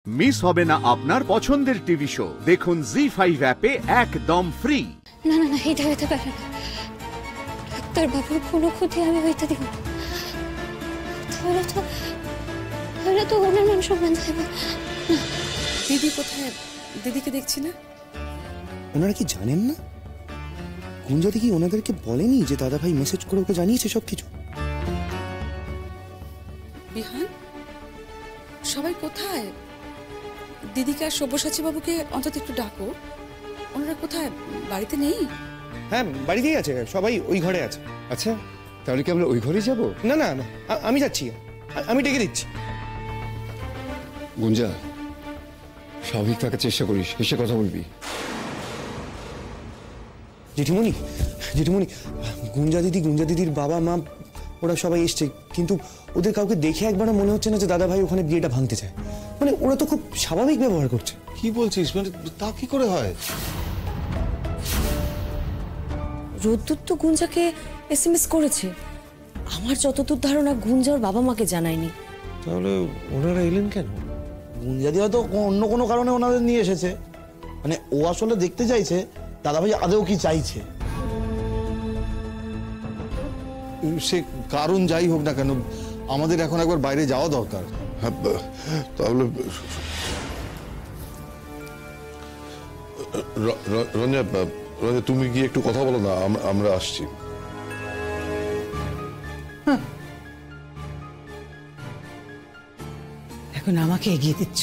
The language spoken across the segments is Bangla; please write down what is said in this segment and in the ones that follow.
মিস হবে না আপনার পছন্দের টিভি শো। দেখুন জি5 অ্যাপে একদম ফ্রি। না না না, এটা হইতে পারে না। ডাক্তার বাবুর কোনো ক্ষতি আমি হইতে দিব না। তাহলে তো ওনার মান সম্মান যাবে। দিদি কোথায়? দিদিকে দেখছি না। ওনারা কি জানেন না? গুঞ্জাদি কি ওনাদেরকে বলেনি যে দাদা ভাই মেসেজ করে ওকে জানিয়েছে সবকিছু? বিহান, সবাই কোথায়? দিদিকে আর সব্যসাচী বাবুকে অন্তত একটু ডাকো। ওনারা কোথায়? বাড়িতে নেই? হ্যাঁ, বাড়িতেই আছে, সবাই ওই ঘরে আছে। আচ্ছা, তাহলে কি আমরা ওই ঘরে যাব? না না, আমি যাচ্ছি, আমি ডেকে দিচ্ছি। গুঞ্জা, স্বাভাবিক থাকার চেষ্টা করিস, এসে কথা বলবি। জেঠিমণি, গুঞ্জা দিদির বাবা মা ওরা সবাই এসছে, কিন্তু ওদের কাউকে দেখে একবারও মনে হচ্ছে না যে দাদা ভাই ওখানে বিয়েটা ভাঙতে চায়। মানে ওরা তো খুব স্বাভাবিক ব্যবহার করছে। কি বলছিস? মানে তা কি করে হয়? রোদ্দুর তো গুঞ্জাকে এসএমএস করেছে। আমার যতদূর ধারণা গুঞ্জা ওর বাবা মাকে জানায়নি। তাহলে ওনারা এলেন কেন? গুঞ্জাদি হয়তো অন্য কোনো কারণে ওনাদের নিয়ে এসেছে। মানে ও আসলে দেখতে চাইছে দাদাভাই আদেও কি চাইছে। সে কারণ যাই হোক না কেন, আমাদের এখন একবার বাইরে যাওয়া দরকার। হ্যাঁ, তাহলে রঞ্জা, তুমি গিয়ে একটু কথা বলো না, আমরা আসছি। এখন আমাকে এগিয়ে দিচ্ছ?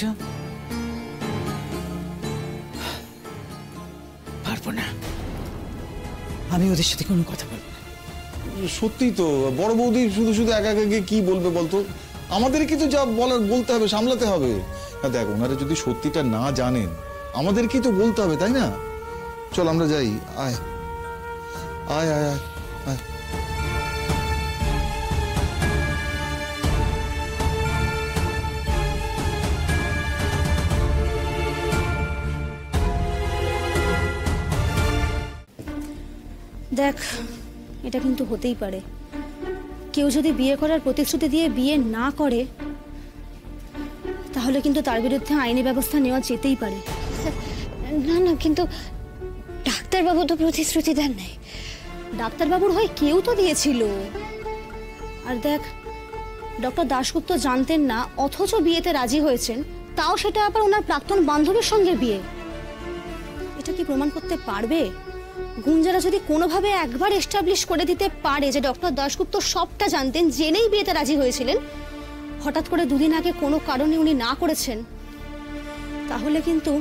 পারবো না, আমি ওদের সাথে কোনো কথা বলবো না। সত্যি তো, বড় বৌদি শুধু শুধু একা একা গিয়ে কি বলবে বলতো? আমাদেরকে তো যা বলার বলতে হবে, সামলাতে হবে। দেখ, ওনারা যদি সত্যিটা না জানেন আমাদেরকেই তো বলতে হবে, তাই না? চল আমরা যাই। আয় আয় আয় আয় আয়। দেখ, এটা কিন্তু হতেই পারে। কেউ যদি বিয়ে করার প্রতিশ্রুতি দিয়ে বিয়ে না করে, তাহলে কিন্তু তার বিরুদ্ধে আইনি ব্যবস্থা নেওয়া যেতেই পারে। না না, কিন্তু ডাক্তারবাবু তো প্রতিশ্রুতি দেন নাই। ডাক্তারবাবুর হয়ে কেউ তো দিয়েছিল। আর দেখ, ডক্টর দাশগুপ্ত জানতেন না, অথচ বিয়েতে রাজি হয়েছেন, তাও সেটা আবার ওনার প্রাক্তন বান্ধবীর সঙ্গে বিয়ে। এটা কি প্রমাণ করতে পারবে? গুঞ্জারা যদি কোনোভাবে একবার এস্টাবলিশ করে দিতে পারে যে ডক্টর দাশগুপ্ত সবটা জানতেন, জেনেই বিয়েতে রাজি হয়েছিলেন, হঠাৎ করে দুদিন আগে কোনো কারণে উনি না করেছেন, তাহলে কিন্তু,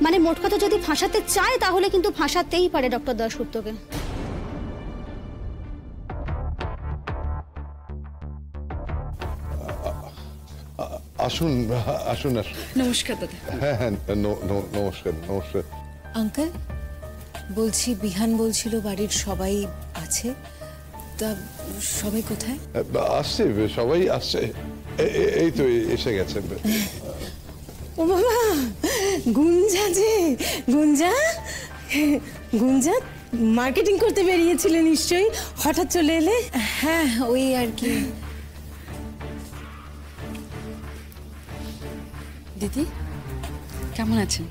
মানে মোট কথা যদি ফাঁসাতে চায় তাহলে কিন্তু ফাঁসাতেই পারে ডক্টর দাশগুপ্তকে। আসুন আসুন আসুন। নমস্কার দাদা। হ্যাঁ হ্যাঁ, নমস্কার নমস্কার। আঙ্কেল, বলছি বিহান বলছিল বাড়ির সবাই আছে, তা সবাই কোথায়? আসছে, সবাই আসছে, এই তো এসে গেছে। ও বাবা, গুঞ্জা যে, গুঞ্জা মার্কেটিং করতে বেরিয়েছিলে নিশ্চয়ই, হঠাৎ চলে এলে? হ্যাঁ, ওই আর কি। দিদি কেমন আছেন?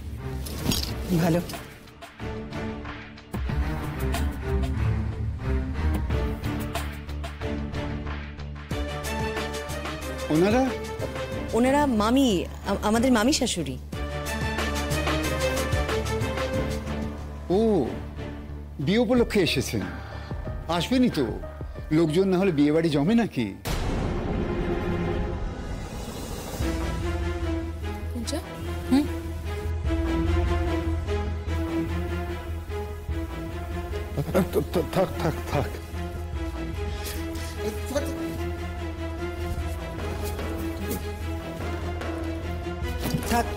ভালো। ওনারা মামি, আমাদের মামি শাশুড়ি। ও, বিয়ে উপলক্ষে এসেছেন, আসবেনই তো। লোকজন না হলে বিয়ে বাড়ি জমে নাকি? গুঞ্জা, থাক থাক থাক। থাক,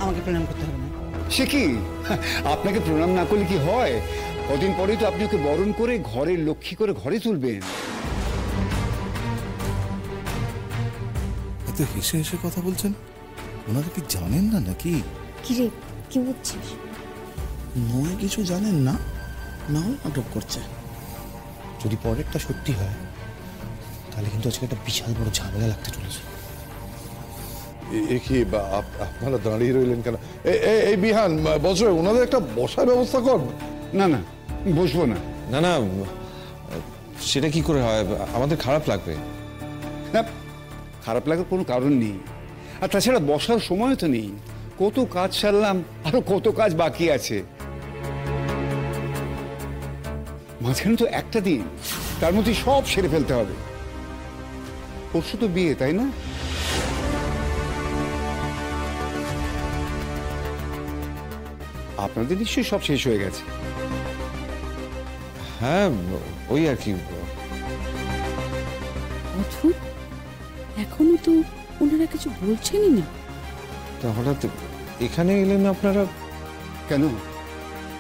আমাকে প্রণাম করতে হবে না। সে কি, আপনাকে প্রণাম না করলে কি হয়? কদিন পরেই তো আপনি ওকে বরণ করে ঘরের লক্ষ্মী করে ঘরে তুলবেন। এত হেসে হেসে কথা বলছেন, ওনারা কি জানেন না নাকি? কি রে, কি বুঝছিস? নয় কিছু জানেন না, না হলে নাটক করছে। যদি পরেরটা সত্যি হয় তাহলে কিন্তু আজকে একটা বিশাল বড় ঝামেলা লাগতে চলেছে। কি আপনারা দাঁড়িয়ে রইলেন কেন? এই বিহান বছর ওনাদের একটা বসার ব্যবস্থা কর। না না, বসবো না। না না, সেটা কি করে হয়? আমাদের খারাপ লাগবে। না, খারাপ লাগার কোনো কারণ নেই। আর তাছাড়া বসার সময় তো নেই। কত কাজ সারলাম, আরো কত কাজ বাকি আছে। মাঝখানে তো একটা দিন, তার মধ্যে সব সেরে ফেলতে হবে। পরশু তো বিয়ে, তাই না? আপনাদের নিশ্চয়ই সব শেষ হয়ে গেছে। হ্যাঁ, ওই আর কি। অদ্ভুত, এখনো তো ওনারা কিছু বলছেনই না। তা হঠাৎ এখানে এলেন আপনারা কেন?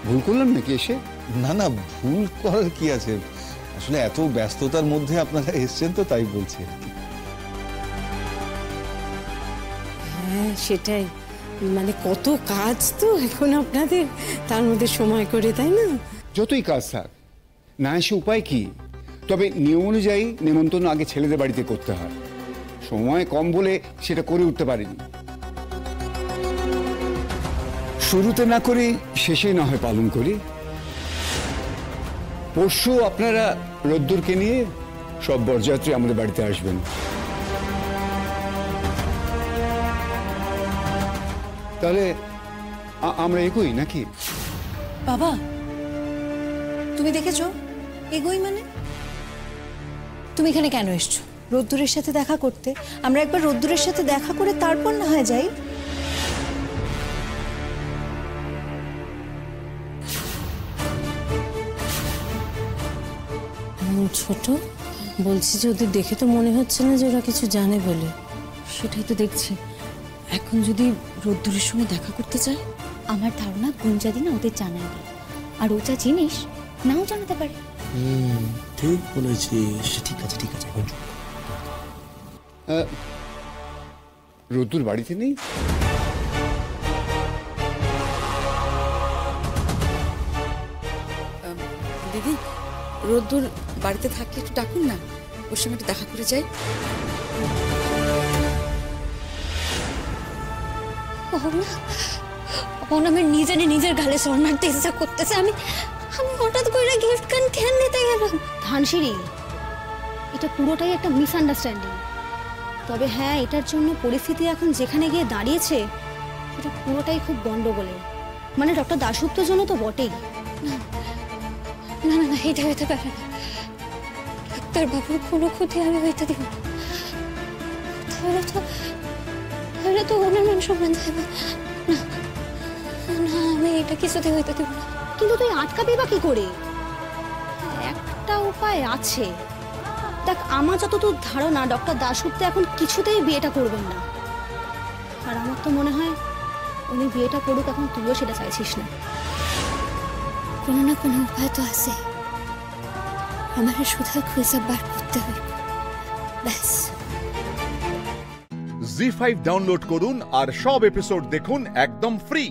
ভুল করলাম নাকি এসে? না না, ভুল করার কি আছে, আসলে এত ব্যস্ততার মধ্যে আপনারা এসছেন তো তাই বলছি আর কি। হ্যাঁ সেটাই, মানে কত কাজ তো এখন আপনাদের, তার মধ্যে সময় করে, তাই না? যতই কাজ থাক, না এসে উপায় কি? তবে নিয়ম অনুযায়ী নেমন্তন্ন আগে ছেলেদের বাড়িতে করতে হয়। সময় কম বলে সেটা করে উঠতে পারিনি। শুরুতে না করি, শেষে না হয় পালন করি। পরশু আপনারা রোদ্দুরকে নিয়ে সব বরযাত্রী আমাদের বাড়িতে আসবেন। তাহলে আমরা এগোই নাকি? বাবা, তুমি দেখেছো এগোই মানে? তুমি এখানে কেন এসছো? রোদ্দুরের সাথে দেখা করতে? আমরা একবার রোদ্দুরের সাথে দেখা করে তারপর না হয় যাই। ছোট বলছি যে ওদের দেখে তো মনে হচ্ছে না যে ওরা কিছু জানে বলে। সেটাই তো দেখছি। এখন যদি রোদ্দুরের সঙ্গে দেখা করতে চায়, আমার ধারণা গুঞ্জাদি না ওদের জানায়নি, আর ও যা জিনিস নাও জানাতে পারে। ঠিক বলেছিস। ঠিক আছে ঠিক আছে। রোদ্দুর বাড়িতে নেই? দিদি, রোদ্দুর বাড়িতে থাকলে একটু ডাকুন না, ওর সঙ্গে একটু দেখা করে যাই। আমার নিজের গালে সর মারতে ইচ্ছা করতেছে। আমি হঠাৎ করে গিফট কেন নিতে গেলাম? ধানসিঁড়ি, এটা পুরোটাই একটা মিসআন্ডারস্ট্যান্ডিং। তবে হ্যাঁ, এটার জন্য পরিস্থিতি এখন যেখানে গিয়ে দাঁড়িয়েছে সেটা পুরোটাই খুব গন্ডগোলের। মানে ডক্টর দাশগুপ্তর জন্য তো বটেই। না না না, এটা হইতে পারে না। ডাক্তারবাবুর কোনো ক্ষতি আমি হইতে দিব না। তাহলে তো ওনার মান সম্মান যাবে না। না, আমি এটা কিছুতে হইতে দিব না। কিন্তু তুই আটকাবি বা কি করে? একটা উপায় আছে। দেখ, আমার যতদূর ধারণা ডক্টর দাশগুপ্ত এখন কিছুতেই বিয়েটা করবেন না। আর আমার তো মনে হয় উনি বিয়েটা করুক, এখন তুইও সেটা চাইছিস না। কোনো না কোনো উপায় তো আছে। আমার শুধু খুঁজে বার করতে হবে, ব্যাস। জি5 ডাউনলোড করুন আর সব এপিসোড দেখুন একদম ফ্রি।